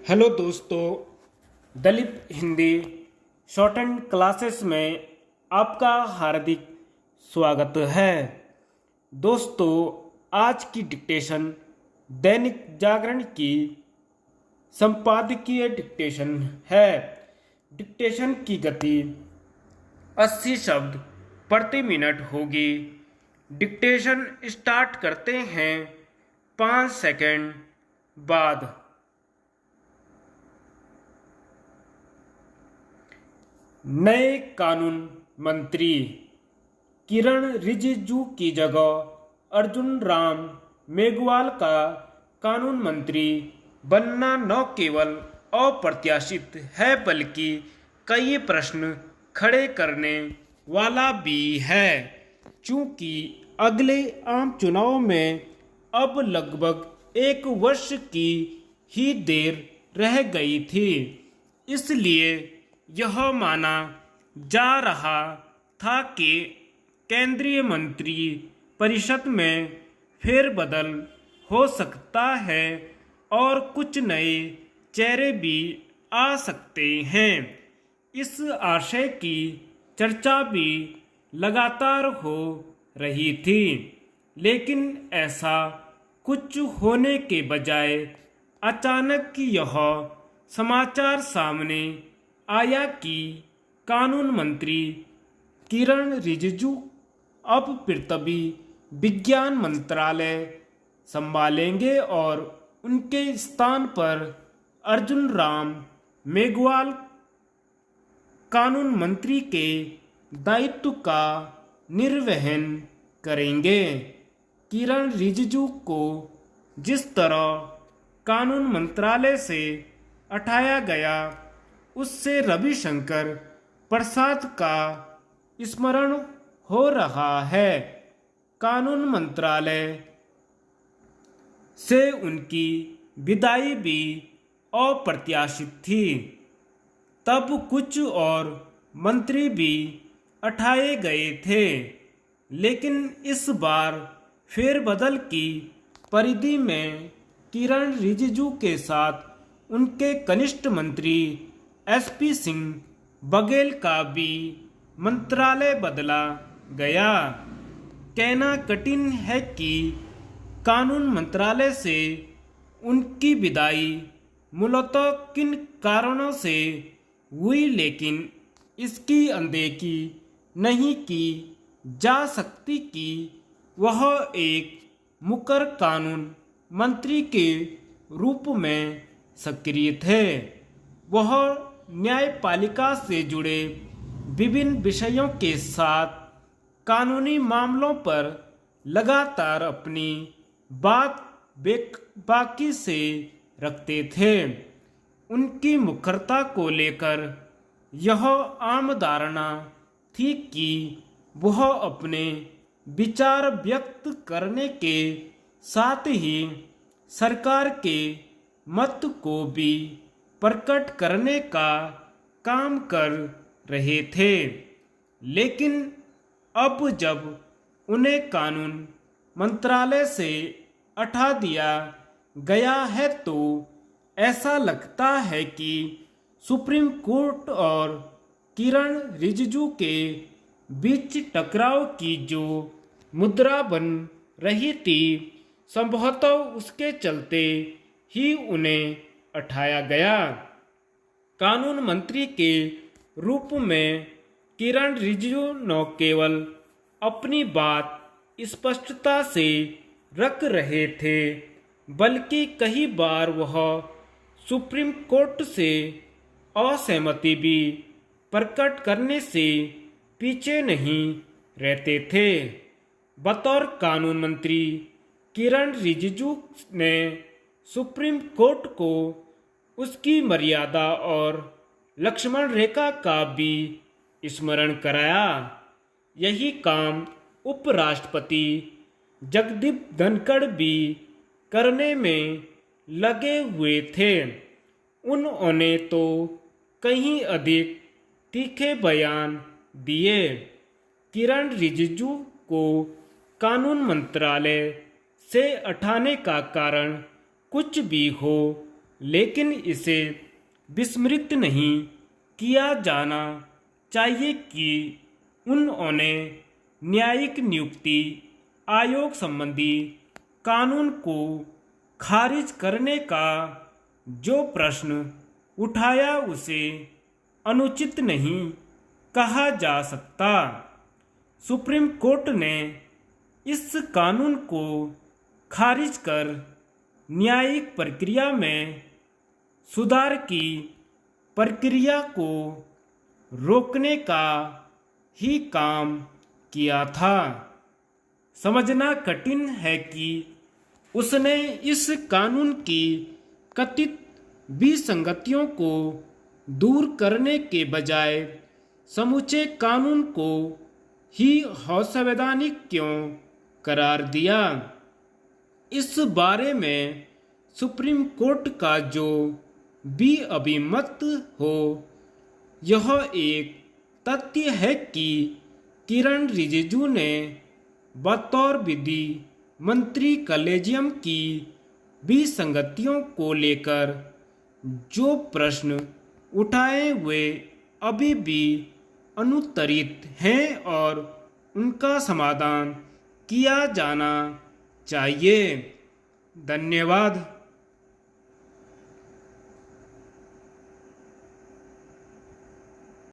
Hello दोस्तों, Dalip Hindi shorthand classes में आपका हार्दिक स्वागत है। दोस्तों, आज की डिक्टेशन दैनिक जागरण की संपादकीय डिक्टेशन है। डिक्टेशन की गति 80 शब्द प्रति मिनट होगी। डिक्टेशन स्टार्ट करते हैं 5 सेकंड बाद। नए कानून मंत्री किरण रिजिजू की जगह अर्जुन राम मेघवाल का कानून मंत्री बनना न केवल अप्रत्याशित है बल्कि कई प्रश्न खड़े करने वाला भी है। चूंकि अगले आम चुनाव में अब लगभग 1 वर्ष की ही देर रह गई थी, इसलिए यह माना जा रहा था कि केंद्रीय मंत्री परिषद में फेरबदल हो सकता है और कुछ नए चेहरे भी आ सकते हैं। इस आशय की चर्चा भी लगातार हो रही थी, लेकिन ऐसा कुछ होने के बजाय अचानक यह समाचार सामने आया कि कानून मंत्री किरण रिजिजू अब पृथ्वी विज्ञान मंत्रालय संभालेंगे और उनके स्थान पर अर्जुन राम मेघवाल कानून मंत्री के दायित्व का निर्वहन करेंगे। किरण रिजिजू को जिस तरह कानून मंत्रालय से हटाया गया, उससे रविशंकर प्रसाद का स्मरण हो रहा है। कानून मंत्रालय से उनकी विदाई भी अप्रत्याशित थी। तब कुछ और मंत्री भी हटाए गए थे, लेकिन इस बार फेरबदल की परिधि में किरण रिजिजू के साथ उनके कनिष्ठ मंत्री एसपी सिंह बघेल का भी मंत्रालय बदला गया। कहना कठिन है कि कानून मंत्रालय से उनकी विदाई मूलतः किन कारणों से हुई, लेकिन इसकी अनदेखी नहीं की जा सकती कि वह एक मुकर कानून मंत्री के रूप में सक्रिय थे। वह न्यायपालिका से जुड़े विभिन्न विषयों के साथ कानूनी मामलों पर लगातार अपनी बात बेबाकी से रखते थे। उनकी मुखरता को लेकर यह आम धारणा थी कि वह अपने विचार व्यक्त करने के साथ ही सरकार के मत को भी प्रकट करने का काम कर रहे थे। लेकिन अब जब उन्हें कानून मंत्रालय से हटा दिया गया है, तो ऐसा लगता है कि सुप्रीम कोर्ट और किरण रिजिजू के बीच टकराव की जो मुद्रा बन रही थी, संभवतः उसके चलते ही उन्हें हटाया गया। कानून मंत्री के रूप में किरण रिजिजू न केवल अपनी बात स्पष्टता से रख रहे थे, बल्कि कई बार वह सुप्रीम कोर्ट से असहमति भी प्रकट करने से पीछे नहीं रहते थे। बतौर कानून मंत्री किरण रिजिजू ने सुप्रीम कोर्ट को उसकी मर्यादा और लक्ष्मण रेखा का भी स्मरण कराया। यही काम उपराष्ट्रपति जगदीप धनखड़ भी करने में लगे हुए थे। उन्होंने तो कहीं अधिक तीखे बयान दिए। किरण रिजिजू को कानून मंत्रालय से हटाने का कारण कुछ भी हो, लेकिन इसे विस्मृत नहीं किया जाना चाहिए कि उन्होंने न्यायिक नियुक्ति आयोग संबंधी कानून को खारिज करने का जो प्रश्न उठाया उसे अनुचित नहीं कहा जा सकता। सुप्रीम कोर्ट ने इस कानून को खारिज कर न्यायिक प्रक्रिया में सुधार की प्रक्रिया को रोकने का ही काम किया था। समझना कठिन है कि उसने इस कानून की कथित विसंगतियों को दूर करने के बजाय समूचे कानून को ही असंवैधानिक क्यों करार दिया। इस बारे में सुप्रीम कोर्ट का जो भी अभिमत हो, यह एक तथ्य है कि किरण रिजिजू ने बतौर विधि मंत्री कॉलेजियम की विसंगतियों को लेकर जो प्रश्न उठाए हुए अभी भी अनुत्तरित हैं और उनका समाधान किया जाना चाहिए। धन्यवाद।